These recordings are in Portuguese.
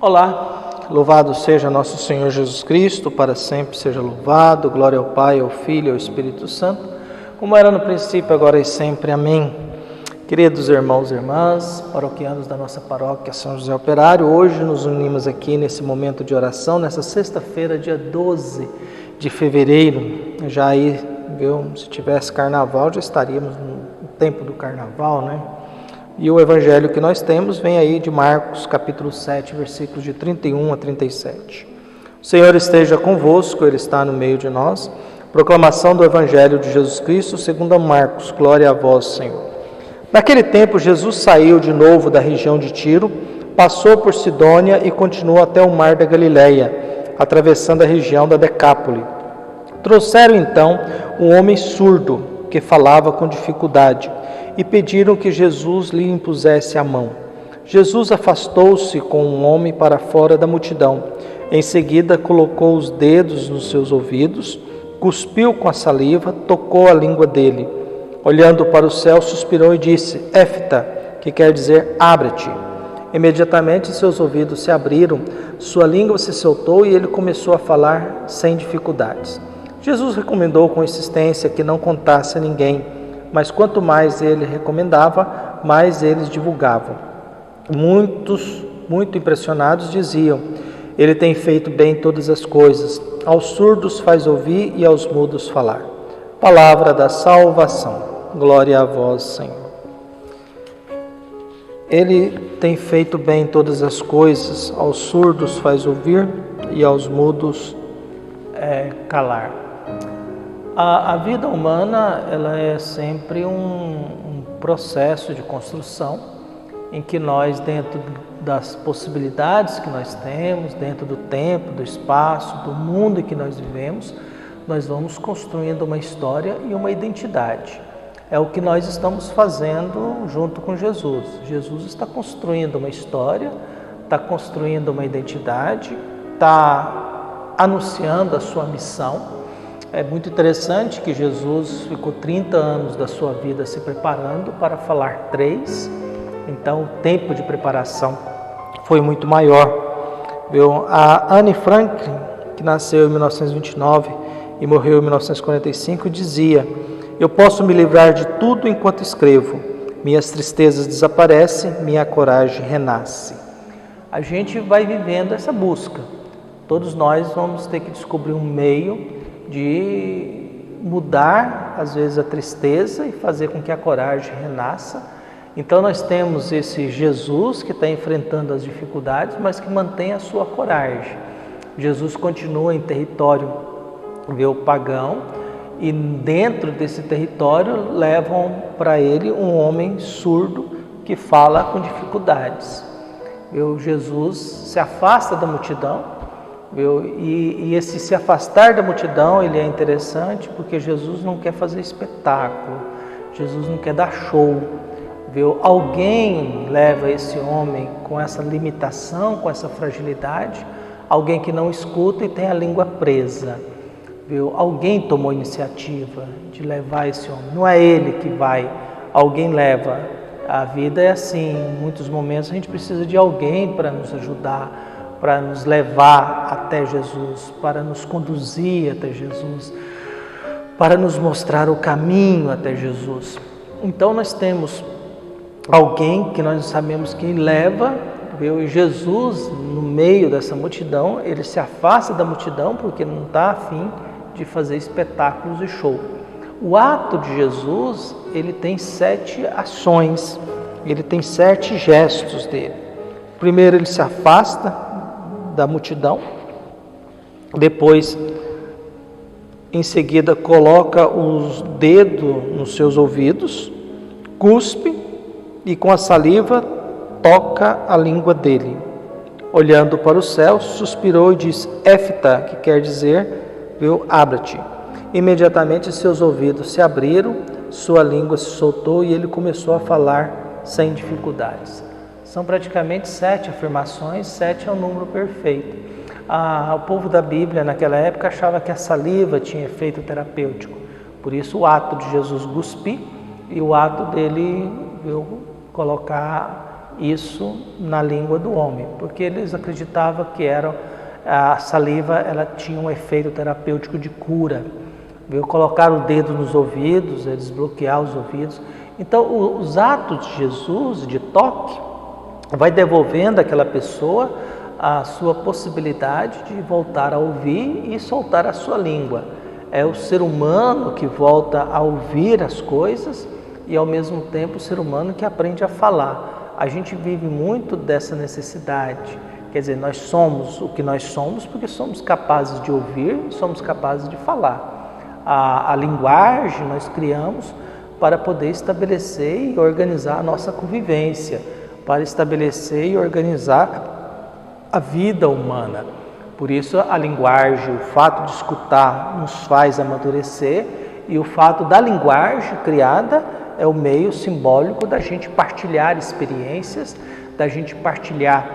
Olá, louvado seja nosso Senhor Jesus Cristo, para sempre seja louvado, glória ao Pai, ao Filho e ao Espírito Santo, como era no princípio, agora e sempre. Amém. Queridos irmãos e irmãs, paroquianos da nossa paróquia São José Operário, hoje nos unimos aqui nesse momento de oração, nessa sexta-feira, dia 12 de fevereiro, já aí, viu, se tivesse carnaval, já estaríamos no tempo do carnaval, né? E o evangelho que nós temos vem aí de Marcos, capítulo 7, versículos de 31 a 37. O Senhor esteja convosco, Ele está no meio de nós. Proclamação do evangelho de Jesus Cristo segundo Marcos. Glória a vós, Senhor. Naquele tempo, Jesus saiu de novo da região de Tiro, passou por Sidônia e continuou até o mar da Galileia, atravessando a região da Decápole. Trouxeram então um homem surdo, que falava com dificuldade, e pediram que Jesus lhe impusesse a mão. Jesus afastou-se com um homem para fora da multidão. Em seguida, colocou os dedos nos seus ouvidos, cuspiu com a saliva, tocou a língua dele. Olhando para o céu, suspirou e disse: Éfta, que quer dizer abre-te. Imediatamente seus ouvidos se abriram, sua língua se soltou e ele começou a falar sem dificuldades. Jesus recomendou com insistência que não contasse a ninguém, mas quanto mais ele recomendava, mais eles divulgavam. Muitos, muito impressionados, diziam: Ele tem feito bem todas as coisas, aos surdos faz ouvir e aos mudos falar. Palavra da salvação. Glória a vós, Senhor. Ele tem feito bem todas as coisas, aos surdos faz ouvir e aos mudos calar. A vida humana, ela é sempre um processo de construção em que nós, dentro das possibilidades que nós temos, dentro do tempo, do espaço, do mundo em que nós vivemos, nós vamos construindo uma história e uma identidade. É o que nós estamos fazendo junto com Jesus. Jesus está construindo uma história, está construindo uma identidade, está anunciando a sua missão. É muito interessante que Jesus ficou 30 anos da sua vida se preparando para falar 3, então o tempo de preparação foi muito maior. A Anne Frank, que nasceu em 1929 e morreu em 1945, dizia: Eu posso me livrar de tudo enquanto escrevo, minhas tristezas desaparecem, minha coragem renasce. A gente vai vivendo essa busca, todos nós vamos ter que descobrir um meio de mudar, às vezes, a tristeza e fazer com que a coragem renasça. Então nós temos esse Jesus que está enfrentando as dificuldades, mas que mantém a sua coragem. Jesus continua em território pagão e dentro desse território levam para ele um homem surdo que fala com dificuldades. Jesus se afasta da multidão. E esse se afastar da multidão, ele é interessante porque Jesus não quer fazer espetáculo, Jesus não quer dar show. Alguém leva esse homem com essa limitação, com essa fragilidade, alguém que não escuta e tem a língua presa. Alguém tomou a iniciativa de levar esse homem, não é ele que vai, alguém leva. A vida é assim, em muitos momentos a gente precisa de alguém para nos ajudar, para nos levar até Jesus, para nos conduzir até Jesus, para nos mostrar o caminho até Jesus. Então nós temos alguém que nós sabemos que leva, e Jesus, no meio dessa multidão, ele se afasta da multidão porque não está afim de fazer espetáculos e show. O ato de Jesus, ele tem 7 ações, ele tem 7 gestos dele. Primeiro, ele se afasta da multidão, depois, em seguida, coloca os dedos nos seus ouvidos, cuspe e com a saliva toca a língua dele. Olhando para o céu, suspirou e disse: Éfta, que quer dizer, abra-te. Imediatamente seus ouvidos se abriram, sua língua se soltou e ele começou a falar sem dificuldades. São praticamente 7 afirmações, 7 é o número perfeito. O povo da Bíblia naquela época achava que a saliva tinha efeito terapêutico. Por isso o ato de Jesus cuspir e o ato dele colocar isso na língua do homem, porque eles acreditavam que a saliva ela tinha um efeito terapêutico de cura. Viu? Colocar o dedo nos ouvidos, desbloquear os ouvidos. Então, os atos de Jesus, de toque, vai devolvendo àquela pessoa a sua possibilidade de voltar a ouvir e soltar a sua língua. É o ser humano que volta a ouvir as coisas e, ao mesmo tempo, o ser humano que aprende a falar. A gente vive muito dessa necessidade. Quer dizer, nós somos o que nós somos porque somos capazes de ouvir, somos capazes de falar. A linguagem nós criamos para poder estabelecer e organizar a nossa convivência, para estabelecer e organizar a vida humana. Por isso a linguagem, o fato de escutar nos faz amadurecer, e o fato da linguagem criada é o meio simbólico da gente partilhar experiências, da gente partilhar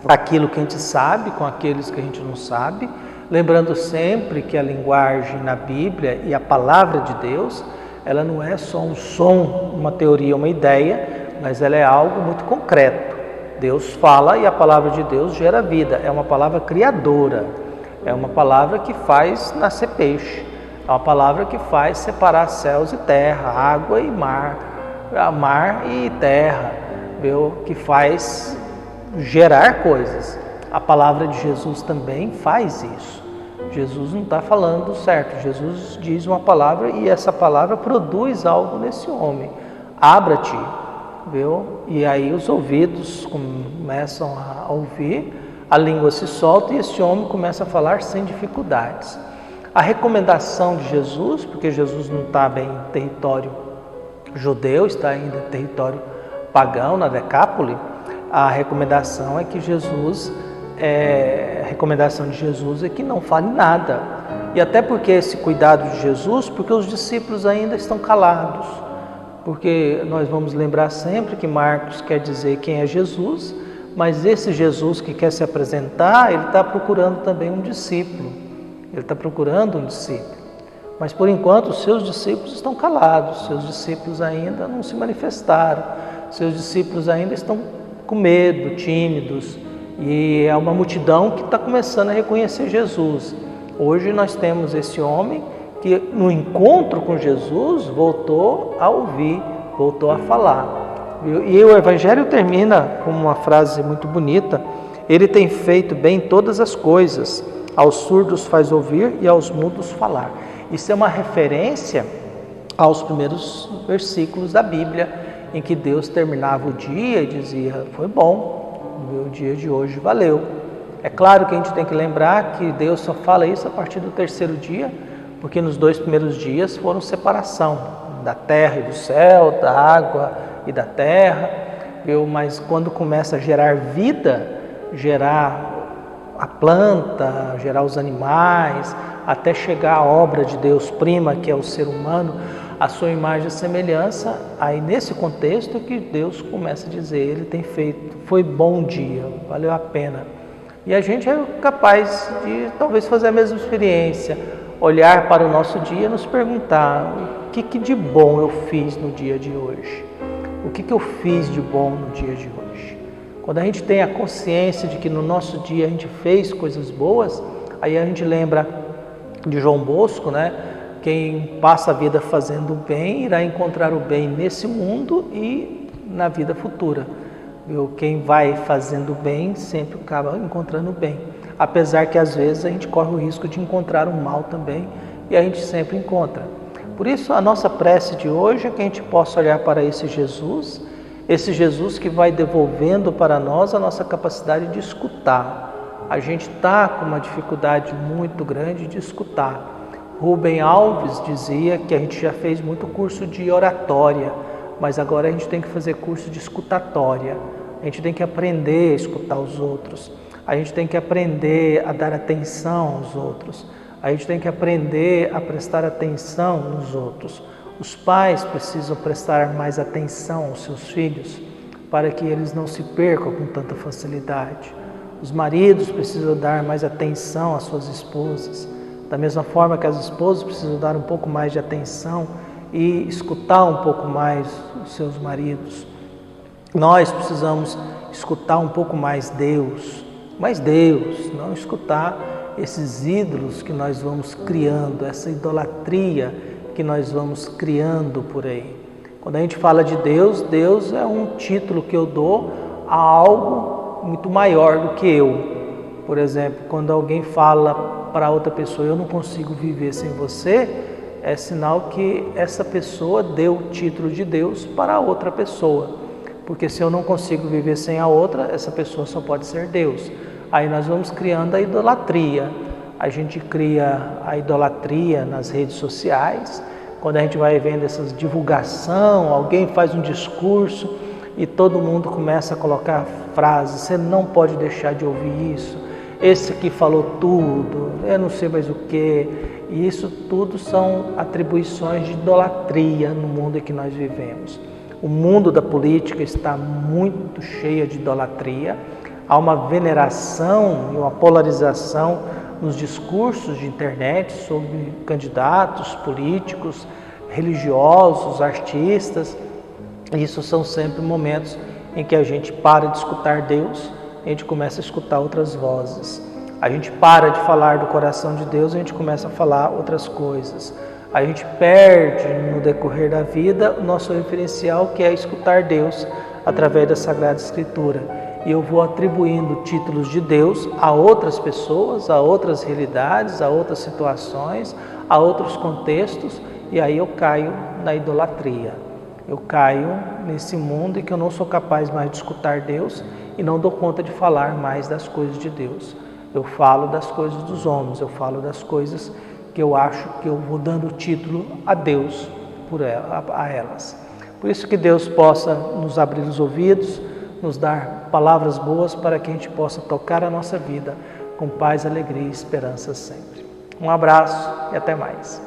aquilo que a gente sabe com aqueles que a gente não sabe, lembrando sempre que a linguagem na Bíblia e a palavra de Deus, ela não é só um som, uma teoria, uma ideia, mas ela é algo muito concreto. Deus fala e a palavra de Deus gera vida, é uma palavra criadora, é uma palavra que faz nascer peixe, é uma palavra que faz separar céus e terra, água e mar e terra, viu? Que faz gerar coisas. A palavra de Jesus também faz isso. Jesus não está falando certo, Jesus diz uma palavra e essa palavra produz algo nesse homem. Abra-te. Viu? E aí os ouvidos começam a ouvir, a língua se solta e esse homem começa a falar sem dificuldades. A recomendação de Jesus, porque Jesus não está bem em território judeu, está ainda em território pagão, na Decápole, a recomendação é que a recomendação de Jesus é que não fale nada. E até porque esse cuidado de Jesus, porque os discípulos ainda estão calados. Porque nós vamos lembrar sempre que Marcos quer dizer quem é Jesus, mas esse Jesus que quer se apresentar, ele está procurando também um discípulo. Ele está procurando um discípulo. Mas por enquanto os seus discípulos estão calados, seus discípulos ainda não se manifestaram, seus discípulos ainda estão com medo, tímidos, e é uma multidão que está começando a reconhecer Jesus. Hoje nós temos esse homem que no encontro com Jesus voltou a ouvir, voltou a falar. E o Evangelho termina com uma frase muito bonita: ele tem feito bem todas as coisas, aos surdos faz ouvir e aos mudos falar. Isso é uma referência aos primeiros versículos da Bíblia, em que Deus terminava o dia e dizia: foi bom, o dia de hoje valeu. É claro que a gente tem que lembrar que Deus só fala isso a partir do terceiro dia, porque nos 2 primeiros dias foram separação da terra e do céu, da água e da terra, viu? Mas quando começa a gerar vida, gerar a planta, gerar os animais, até chegar à obra de Deus prima, que é o ser humano, a sua imagem e semelhança, aí nesse contexto que Deus começa a dizer, ele tem feito, foi bom dia, valeu a pena. E a gente é capaz de talvez fazer a mesma experiência, olhar para o nosso dia e nos perguntar: o que de bom eu fiz no dia de hoje? O que eu fiz de bom no dia de hoje? Quando a gente tem a consciência de que no nosso dia a gente fez coisas boas, aí a gente lembra de João Bosco, né? Quem passa a vida fazendo o bem irá encontrar o bem nesse mundo e na vida futura. Quem vai fazendo o bem sempre acaba encontrando o bem. Apesar que às vezes a gente corre o risco de encontrar o mal também, e a gente sempre encontra. Por isso a nossa prece de hoje é que a gente possa olhar para esse Jesus que vai devolvendo para nós a nossa capacidade de escutar. A gente está com uma dificuldade muito grande de escutar. Rubem Alves dizia que a gente já fez muito curso de oratória, mas agora a gente tem que fazer curso de escutatória. A gente tem que aprender a escutar os outros. A gente tem que aprender a dar atenção aos outros. A gente tem que aprender a prestar atenção nos outros. Os pais precisam prestar mais atenção aos seus filhos para que eles não se percam com tanta facilidade. Os maridos precisam dar mais atenção às suas esposas, da mesma forma que as esposas precisam dar um pouco mais de atenção e escutar um pouco mais os seus maridos. Nós precisamos escutar um pouco mais Deus, não escutar esses ídolos que nós vamos criando, essa idolatria que nós vamos criando por aí. Quando a gente fala de Deus, Deus é um título que eu dou a algo muito maior do que eu. Por exemplo, quando alguém fala para outra pessoa, eu não consigo viver sem você, é sinal que essa pessoa deu o título de Deus para a outra pessoa. Porque se eu não consigo viver sem a outra, essa pessoa só pode ser Deus. Aí nós vamos criando a idolatria. A gente cria a idolatria nas redes sociais. Quando a gente vai vendo essas divulgação, alguém faz um discurso e todo mundo começa a colocar frases, você não pode deixar de ouvir isso, esse aqui falou tudo, eu não sei mais o que. E isso tudo são atribuições de idolatria no mundo em que nós vivemos. O mundo da política está muito cheio de idolatria. Há uma veneração e uma polarização nos discursos de internet sobre candidatos políticos, religiosos, artistas. Isso são sempre momentos em que a gente para de escutar Deus, a gente começa a escutar outras vozes. A gente para de falar do coração de Deus, a gente começa a falar outras coisas. A gente perde no decorrer da vida o nosso referencial, que é escutar Deus através da Sagrada Escritura. E eu vou atribuindo títulos de Deus a outras pessoas, a outras realidades, a outras situações, a outros contextos, e aí eu caio na idolatria. Eu caio nesse mundo em que eu não sou capaz mais de escutar Deus e não dou conta de falar mais das coisas de Deus. Eu falo das coisas dos homens, eu falo das coisas que eu acho que eu vou dando título a Deus a elas. Por isso que Deus possa nos abrir os ouvidos, nos dar palavras boas para que a gente possa tocar a nossa vida com paz, alegria e esperança sempre. Um abraço e até mais.